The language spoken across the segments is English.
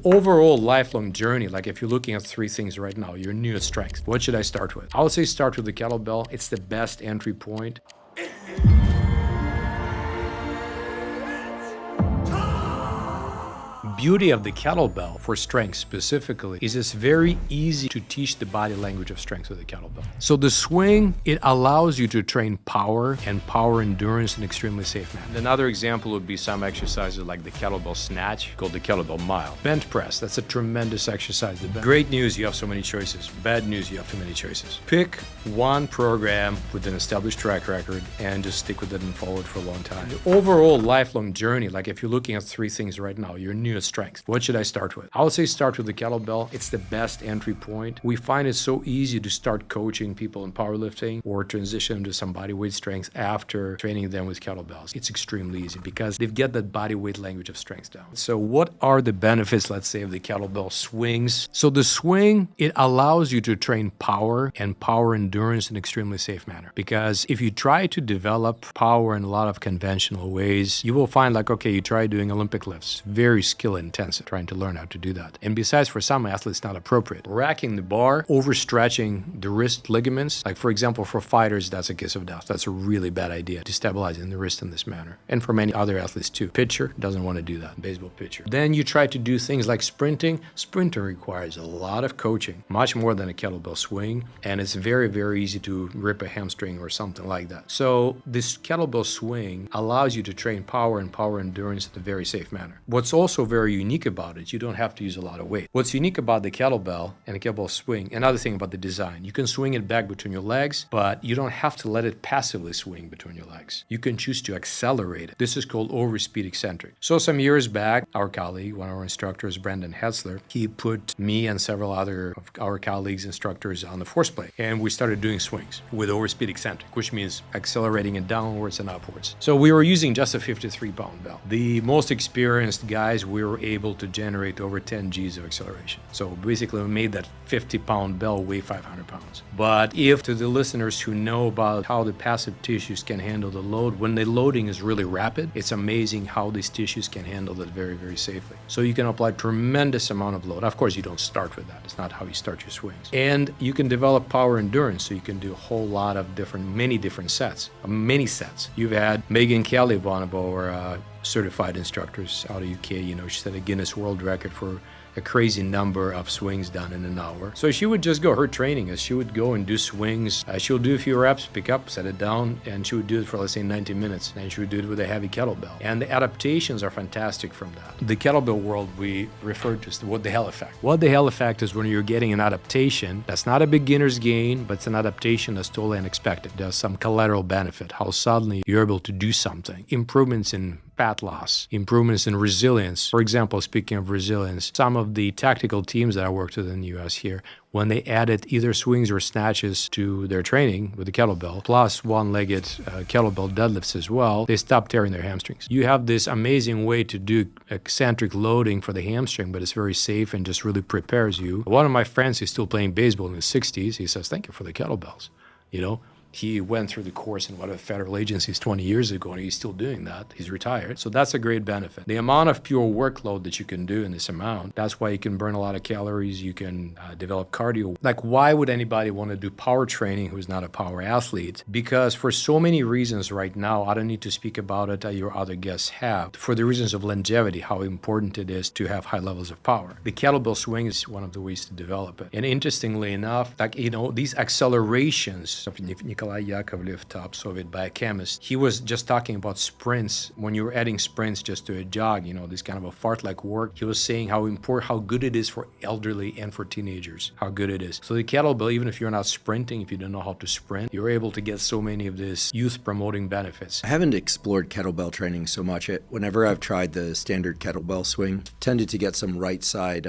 Overall lifelong journey, like if you're looking at three things right now, your new strength, what should I start with? I would say start with the kettlebell. It's the best entry point. Beauty of the kettlebell for strength specifically is it's very easy to teach the body language of strength with the kettlebell. So the swing, it allows you to train power and power endurance in an extremely safe manner. Another example would be some exercises like the kettlebell snatch called the kettlebell mile. Bench press, that's a tremendous exercise. Great news, you have so many choices. Bad news, you have too many choices. Pick one program with an established track record and just stick with it and follow it for a long time. The overall lifelong journey, like if you're looking at three things right now, your newest strength. What should I start with? I would say start with the kettlebell. It's the best entry point. We find it so easy to start coaching people in powerlifting or transition to some bodyweight strength after training them with kettlebells. It's extremely easy because they've got that bodyweight language of strength down. So what are the benefits, let's say, of the kettlebell swings? So the swing, it allows you to train power and power endurance in an extremely safe manner. Because if you try to develop power in a lot of conventional ways, you will find like, okay, you try doing Olympic lifts, very skill intensive, trying to learn how to do that. And besides, for some athletes, not appropriate. Racking the bar, overstretching the wrist ligaments. Like for example, for fighters, that's a kiss of death. That's a really bad idea, destabilizing the wrist in this manner. And for many other athletes too. Pitcher doesn't want to do that, baseball pitcher. Then you try to do things like sprinting. Sprinting requires a lot of coaching, much more than a kettlebell swing. And it's very, very easy to rip a hamstring or something like that. So this kettlebell swing allows you to train power and power endurance in a very safe manner. What's also very unique about it, you don't have to use a lot of weight. What's unique about the kettlebell and the kettlebell swing, another thing about the design, you can swing it back between your legs, but you don't have to let it passively swing between your legs. You can choose to accelerate it. This is called Overspeed Eccentric. So some years back, our colleague, one of our instructors, Brandon Hetzler, he put me and several other of our colleagues, instructors on the force plate, and we started doing swings with Overspeed Eccentric, which means accelerating it downwards and upwards. So we were using just a 53-pound bell. The most experienced guys, we were able to generate over 10 Gs of acceleration. So basically we made that 50-pound bell weigh 500 pounds. But if to the listeners who know about how the passive tissues can handle the load, when the loading is really rapid, it's amazing how these tissues can handle that very, very safely. So you can apply tremendous amount of load. Of course, you don't start with that. It's not how you start your swings. And you can develop power endurance, so you can do a whole lot of many different sets, many sets. You've had Megan Kelly, one of our certified instructors out of UK, she set a Guinness World Record for a crazy number of swings done in an hour. So she would just go, her training is she would go and do swings. She would do a few reps, pick up, set it down, and she would do it for, let's say, 90 minutes. And she would do it with a heavy kettlebell. And the adaptations are fantastic from that. The kettlebell world, we refer to as the what the hell effect. What the hell effect is when you're getting an adaptation that's not a beginner's gain, but it's an adaptation that's totally unexpected. There's some collateral benefit, how suddenly you're able to do something. Improvements in fat loss, improvements in resilience. For example, speaking of resilience, some of the tactical teams that I worked with in the US here, when they added either swings or snatches to their training with the kettlebell, plus one-legged kettlebell deadlifts as well, they stopped tearing their hamstrings. You have this amazing way to do eccentric loading for the hamstring, but it's very safe and just really prepares you. One of my friends is still playing baseball in his 60s. He says, thank you for the kettlebells, He went through the course in one of the federal agencies 20 years ago, and he's still doing that. He's retired. So that's a great benefit. The amount of pure workload that you can do in this amount, that's why you can burn a lot of calories. You can develop cardio. Like, why would anybody want to do power training who's not a power athlete? Because for so many reasons right now, I don't need to speak about it, your other guests have. For the reasons of longevity, how important it is to have high levels of power. The kettlebell swing is one of the ways to develop it. And interestingly enough, these accelerations of Nikolai Yakovlev, top Soviet biochemist, he was just talking about sprints. When you're adding sprints just to a jog, this kind of a fart-like work, he was saying how good it is for elderly and for teenagers, how good it is. So the kettlebell, even if you're not sprinting, if you don't know how to sprint, you're able to get so many of these youth-promoting benefits. I haven't explored kettlebell training so much. Whenever I've tried the standard kettlebell swing, tended to get some right side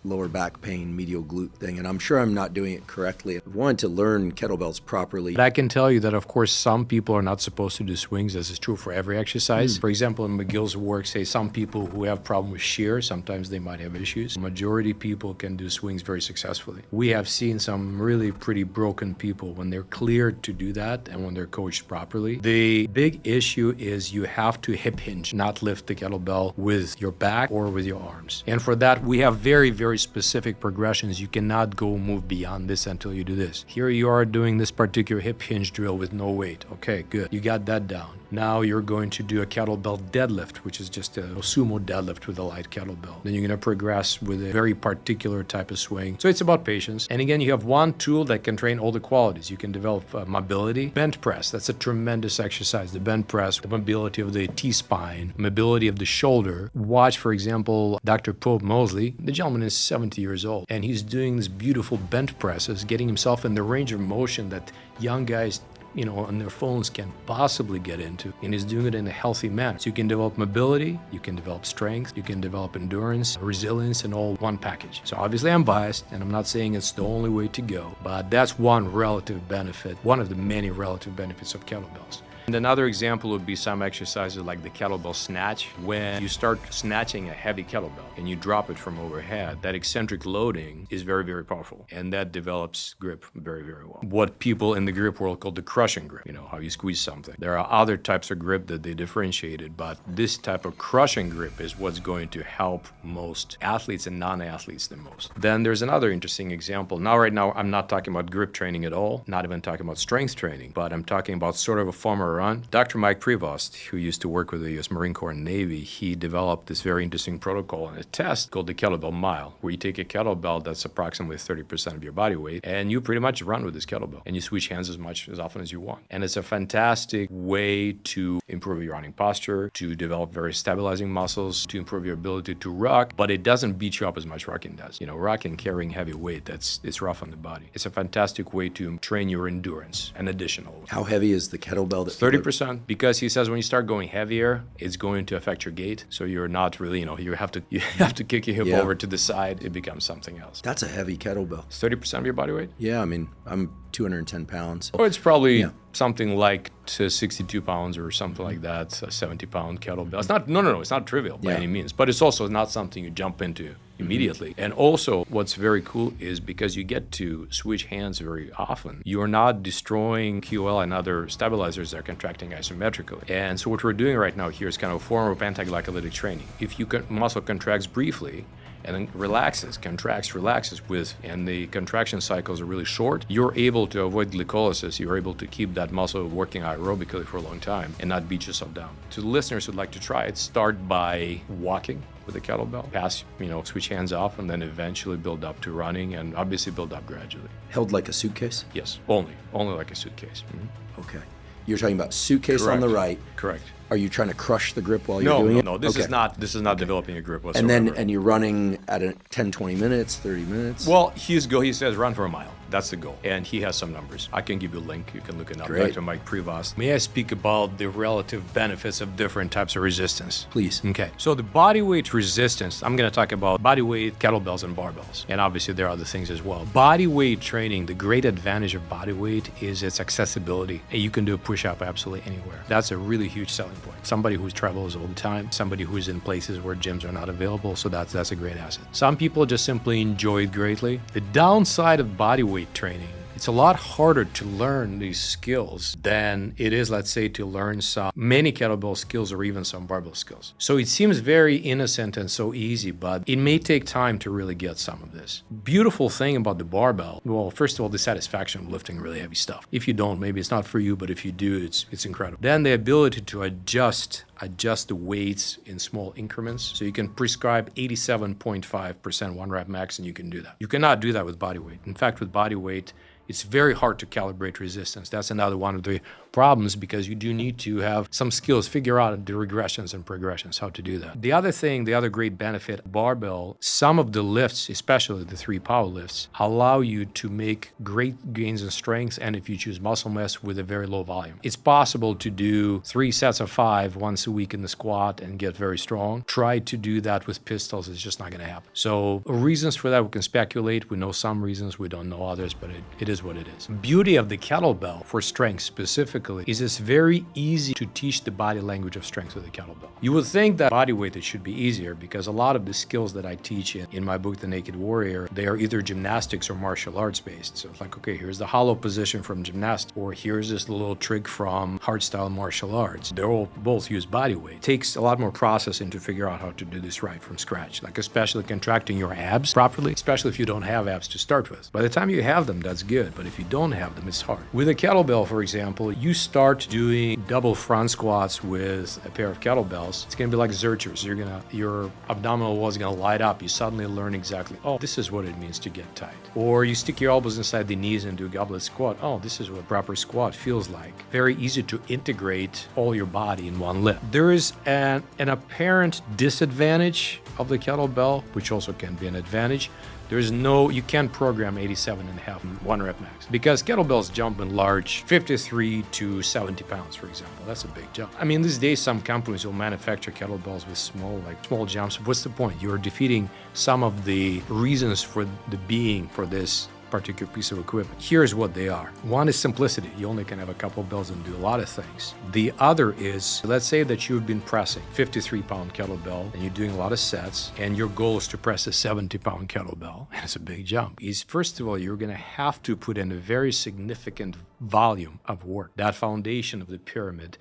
lower back pain, medial glute thing, and I'm sure I'm not doing it correctly. I wanted to learn kettlebells properly. I can tell you that, of course, some people are not supposed to do swings. This is true for every exercise. For example, in McGill's work, say some people who have problem with shear, sometimes they might have issues. Majority people can do swings very successfully. We have seen some really pretty broken people when they're cleared to do that and when they're coached properly. The big issue is you have to hip hinge, not lift the kettlebell with your back or with your arms. And for that, we have very, very specific progressions. You cannot go move beyond this until you do this. Here you are doing this particular hip hinge drill with no weight. Okay, good. You got that down. Now you're going to do a kettlebell deadlift, which is just a sumo deadlift with a light kettlebell. Then you're going to progress with a very particular type of swing. So it's about patience. And again, you have one tool that can train all the qualities. You can develop mobility. Bench press, that's a tremendous exercise. The bench press, the mobility of the T-spine, mobility of the shoulder. Watch, for example, Dr. Pope Mosley. The gentleman is 70 years old, and he's doing these beautiful bench presses, getting himself in the range of motion that young guys on their phones can possibly get into, and he's doing it in a healthy manner. So you can develop mobility, you can develop strength, you can develop endurance, resilience, and all one package. So obviously I'm biased, and I'm not saying it's the only way to go, but that's one relative benefit, one of the many relative benefits of kettlebells. And another example would be some exercises like the kettlebell snatch. When you start snatching a heavy kettlebell and you drop it from overhead, that eccentric loading is very, very powerful. And that develops grip very, very well. What people in the grip world call the crushing grip, how you squeeze something. There are other types of grip that they differentiated, but this type of crushing grip is what's going to help most athletes and non-athletes the most. Then there's another interesting example. Right now, I'm not talking about grip training at all, not even talking about strength training, but I'm talking about sort of a former run. Dr. Mike Prevost, who used to work with the U.S. Marine Corps and Navy, he developed this very interesting protocol and a test called the Kettlebell Mile, where you take a kettlebell that's approximately 30% of your body weight, and you pretty much run with this kettlebell, and you switch hands as often as you want. And it's a fantastic way to improve your running posture, to develop very stabilizing muscles, to improve your ability to rock, but it doesn't beat you up as much rocking does. Rocking, carrying heavy weight, it's rough on the body. It's a fantastic way to train your endurance, an additional. How heavy is the kettlebell? 30%, because he says when you start going heavier, it's going to affect your gait. So you're not really, you have to kick your hip over to the side. It becomes something else. That's a heavy kettlebell. 30% of your body weight? Yeah, I'm 210 pounds. Or it's probably something like 62 pounds or something like that, a 70-pound kettlebell. It's not, no, it's not trivial by any means, but it's also not something you jump into immediately. And also, what's very cool is because you get to switch hands very often, you're not destroying QL and other stabilizers that are contracting isometrically. And so what we're doing right now here is kind of a form of anti-glycolytic training. If you muscle contracts briefly, and then relaxes, contracts, relaxes and the contraction cycles are really short, you're able to avoid glycolysis. You're able to keep that muscle working aerobically for a long time and not beat yourself down. To the listeners who'd like to try it, start by walking with a kettlebell, switch hands off, and then eventually build up to running, and obviously build up gradually. Held like a suitcase? Yes, only like a suitcase. Mm-hmm. Okay. You're talking about suitcase on the right. Correct. Are you trying to crush the grip while you're doing it? No, this is not developing a grip whatsoever. And you're running at 10, 20 minutes, 30 minutes? Well, he says run for a mile. That's the goal. And he has some numbers. I can give you a link. You can look it up. Great. Dr. Mike Prevost. May I speak about the relative benefits of different types of resistance? Please. Okay. So the bodyweight resistance, I'm going to talk about bodyweight, kettlebells, and barbells. And obviously there are other things as well. Bodyweight training, the great advantage of bodyweight is its accessibility. And you can do a push-up absolutely anywhere. That's a really huge selling point. Somebody who travels all the time, somebody who's in places where gyms are not available, so that's a great asset. Some people just simply enjoy it greatly. The downside of bodyweight training, it's a lot harder to learn these skills than it is, let's say, to learn many kettlebell skills or even some barbell skills. So it seems very innocent and so easy, but it may take time to really get some of this. Beautiful thing about the barbell, well, first of all, the satisfaction of lifting really heavy stuff. If you don't, maybe it's not for you, but if you do, it's incredible. Then the ability to adjust the weights in small increments. So you can prescribe 87.5% one rep max, and you can do that. You cannot do that with body weight. In fact, with body weight, it's very hard to calibrate resistance. That's another one of the problems, because you do need to have some skills, figure out the regressions and progressions, how to do that. The other great benefit, barbell, some of the lifts, especially the 3 power lifts, allow you to make great gains in strength, and if you choose muscle mass, with a very low volume. It's possible to do 3 sets of 5, 1 a week in the squat and get very strong. Try to do that with pistols. It's just not going to happen. So reasons for that, we can speculate. We know some reasons. We don't know others, but it is what it is. Beauty of the kettlebell for strength specifically is it's very easy to teach the body language of strength with the kettlebell. You would think that bodyweight, it should be easier because a lot of the skills that I teach in my book, The Naked Warrior, they are either gymnastics or martial arts based. So it's like, okay, here's the hollow position from gymnastics, or here's this little trick from hardstyle martial arts. They all both use bodyweight. It takes a lot more processing to figure out how to do this right from scratch, like especially contracting your abs properly, especially if you don't have abs to start with. By the time you have them, that's good, but if you don't have them, it's hard. With a kettlebell, for example, you start doing double front squats with a pair of kettlebells. It's gonna be like Zerchers. Your abdominal wall is gonna light up. You suddenly learn exactly, oh, this is what it means to get tight. Or you stick your elbows inside the knees and do a goblet squat. Oh, this is what proper squat feels like. Very easy to integrate all your body in one lift. There is an apparent disadvantage of the kettlebell, which also can be an advantage. You can't program 87.5 one rep max because kettlebells jump in large 53 to 70 pounds, for example. That's a big jump. I mean, these days, some companies will manufacture kettlebells with small jumps. What's the point? You're defeating some of the reasons for the being for this particular piece of equipment. Here's what they are. One is simplicity. You only can have a couple of bells and do a lot of things. The other is, let's say that you've been pressing 53-pound kettlebell and you're doing a lot of sets, and your goal is to press a 70-pound kettlebell, and it's a big jump. First of all, you're going to have to put in a very significant volume of work. That foundation of the pyramid.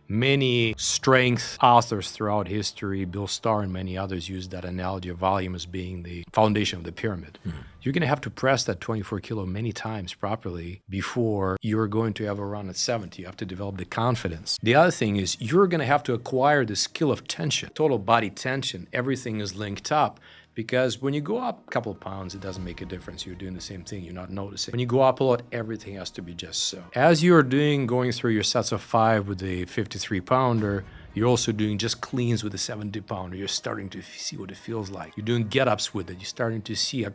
Many strength authors throughout history, Bill Starr and many others, use that analogy of volume as being the foundation of the pyramid. Mm-hmm. You're going to have to press that 24 kilo many times properly before you're going to have a run at 70. You have to develop the confidence. The other thing is you're going to have to acquire the skill of tension, total body tension. Everything is linked up. Because when you go up a couple of pounds, it doesn't make a difference. You're doing the same thing. You're not noticing. When you go up a lot, everything has to be just so. As you're going through your sets of 5 with the 53-pounder, you're also doing just cleans with the 70-pounder. You're starting to see what it feels like. You're doing get-ups with it. You're starting to see how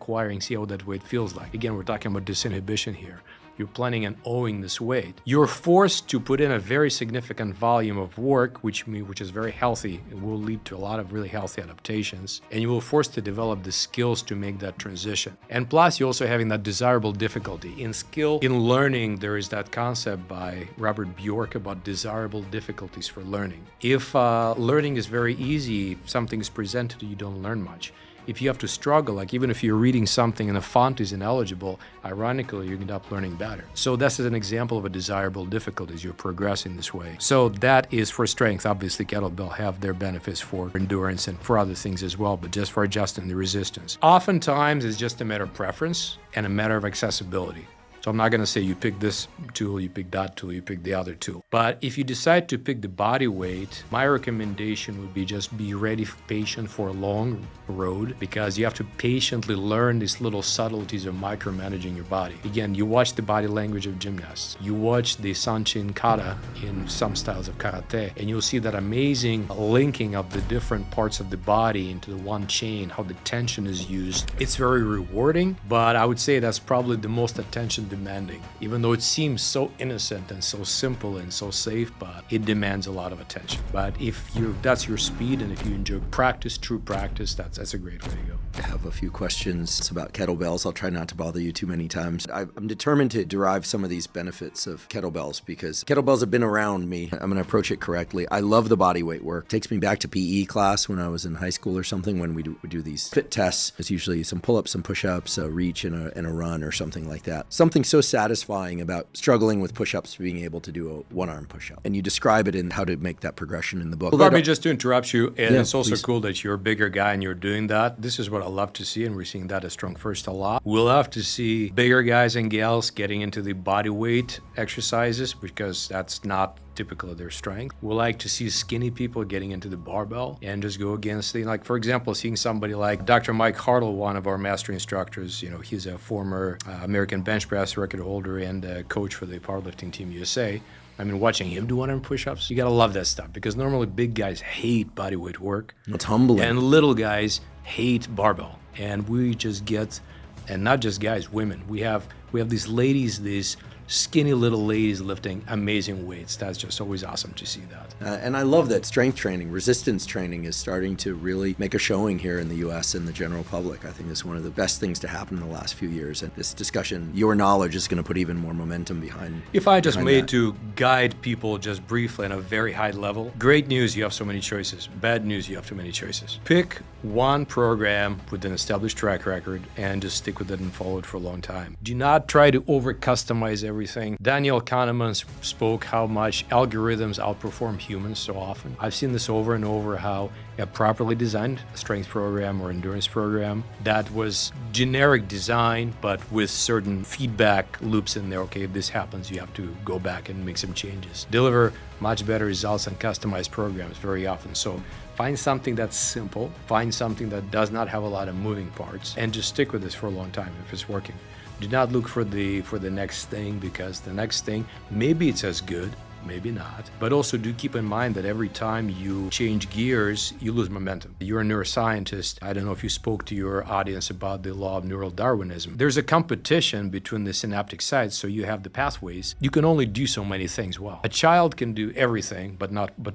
that weight feels like. Again, we're talking about disinhibition here. You're planning on owing this weight. You're forced to put in a very significant volume of work, which is very healthy. It will lead to a lot of really healthy adaptations. And you will force to develop the skills to make that transition. And plus, you're also having that desirable difficulty. In learning, there is that concept by Robert Bjork about desirable difficulties for learning. If learning is very easy, something is presented to you, you don't learn much. If you have to struggle, like even if you're reading something and the font is ineligible, ironically, you end up learning better. So this is an example of a desirable difficulty as you're progressing this way. So that is for strength. Obviously, kettlebell have their benefits for endurance and for other things as well, but just for adjusting the resistance. Oftentimes, it's just a matter of preference and a matter of accessibility. So I'm not going to say you pick this tool, you pick that tool, you pick the other tool. But if you decide to pick the body weight, my recommendation would be just be ready, patient for a long road, because you have to patiently learn these little subtleties of micromanaging your body. Again, you watch the body language of gymnasts. You watch the sanchin kata in some styles of karate, and you'll see that amazing linking of the different parts of the body into the one chain, how the tension is used. It's very rewarding, but I would say that's probably the most attention demanding. Even though it seems so innocent and so simple and so safe, but it demands a lot of attention. But if that's your speed, and if you enjoy practice, true practice, that's a great way to go. I have a few questions about kettlebells. I'll try not to bother you too many times. I'm determined to derive some of these benefits of kettlebells because kettlebells have been around me. I'm going to approach it correctly. I love the body weight work. It takes me back to PE class when I was in high school or something when we do these fit tests. It's usually some pull-ups, some push-ups, a reach, and a run or something like that. Something so satisfying about struggling with push-ups, being able to do a one-arm push-up. And you describe it in how to make that progression in the book. Well, let me just to interrupt you, and yeah, it's also please. cool that you're a bigger guy and you're doing that. This is what I love to see, and we're seeing that at Strong First a lot. We'll love to see bigger guys and gals getting into the body weight exercises because that's not typical of their strength. We like to see skinny people getting into the barbell and just go against like, for example, seeing somebody like Dr. Mike Hartle, one of our master instructors. He's a former American bench press record holder and coach for the powerlifting team USA. I mean, watching him do one-arm push-ups, you gotta love that stuff because normally big guys hate bodyweight work. It's humbling. And little guys hate barbell. And we just get, and not just guys, women. We have these ladies, these skinny little ladies lifting amazing weights. That's just always awesome to see that. And I love that strength training, resistance training is starting to really make a showing here in the U.S. and the general public. I think it's one of the best things to happen in the last few years. And this discussion, your knowledge is going to put even more momentum behind. If I just made to guide people just briefly on a very high level, great news, you have so many choices. Bad news, you have too many choices. Pick one program with an established track record and just stick with it and follow it for a long time. Do not try to over-customize everything. Daniel Kahneman spoke how much algorithms outperform humans so often. I've seen this over and over, how a properly designed strength program or endurance program that was generic design, but with certain feedback loops in there. Okay, if this happens, you have to go back and make some changes. Deliver much better results than customized programs very often. So find something that's simple, find something that does not have a lot of moving parts, and just stick with this for a long time if it's working. Do not look for the next thing, because the next thing, maybe it's as good, maybe not. But also do keep in mind that every time you change gears, you lose momentum. You're a neuroscientist. I don't know if you spoke to your audience about the law of neural Darwinism. There's a competition between the synaptic sites, so you have the pathways. You can only do so many things well. A child can do everything, but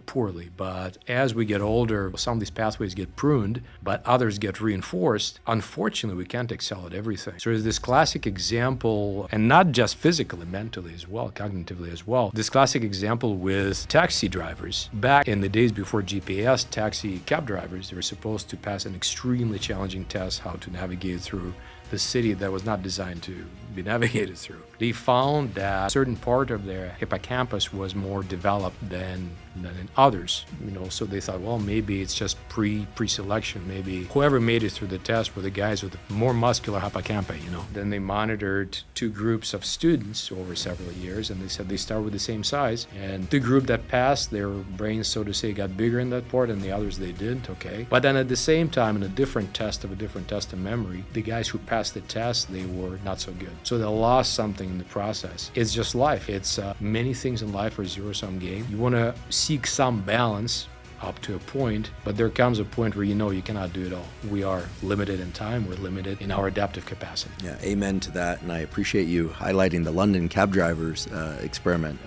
poorly. But as we get older, some of these pathways get pruned, but others get reinforced. Unfortunately, we can't excel at everything. So there's this classic example, and not just physically, mentally as well, cognitively as well. This classic example with taxi drivers. Back in the days before GPS, taxi cab drivers, they were supposed to pass an extremely challenging test how to navigate through the city that was not designed to be navigated through. They found that a certain part of their hippocampus was more developed than in others, so they thought, well, maybe it's just pre-selection. Maybe whoever made it through the test were the guys with the more muscular hippocampi, Then they monitored two groups of students over several years, and they said they start with the same size, and the group that passed, their brains, so to say, got bigger in that part, and the others, they didn't, okay? But then at the same time, in a different test of memory, the guys who passed the test, they were not so good. So they lost something in the process. It's just life. It's many things in life are a zero-sum game. You want to seek some balance up to a point, but there comes a point where you cannot do it all. We are limited in time. We're limited in our adaptive capacity. Yeah, amen to that. And I appreciate you highlighting the London cab drivers experiment.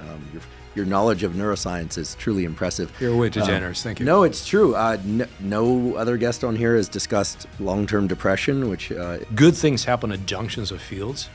Your knowledge of neuroscience is truly impressive. You're way too generous. Thank you. No, it's true. No other guest on here has discussed long-term depression, which... Good things happen at junctions of fields.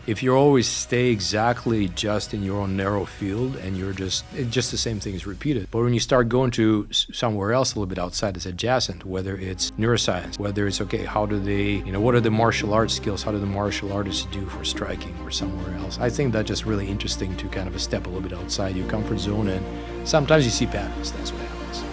If you always stay exactly just in your own narrow field, and you're just the same thing is repeated. But when you start going to somewhere else a little bit outside, it's adjacent, whether it's neuroscience, whether it's, okay, how do they, what are the martial arts skills? How do the martial artists do for striking or somewhere else? I think that's just really interesting to kind of step a little bit outside your comfort zone, and sometimes you see patterns. That's what happens.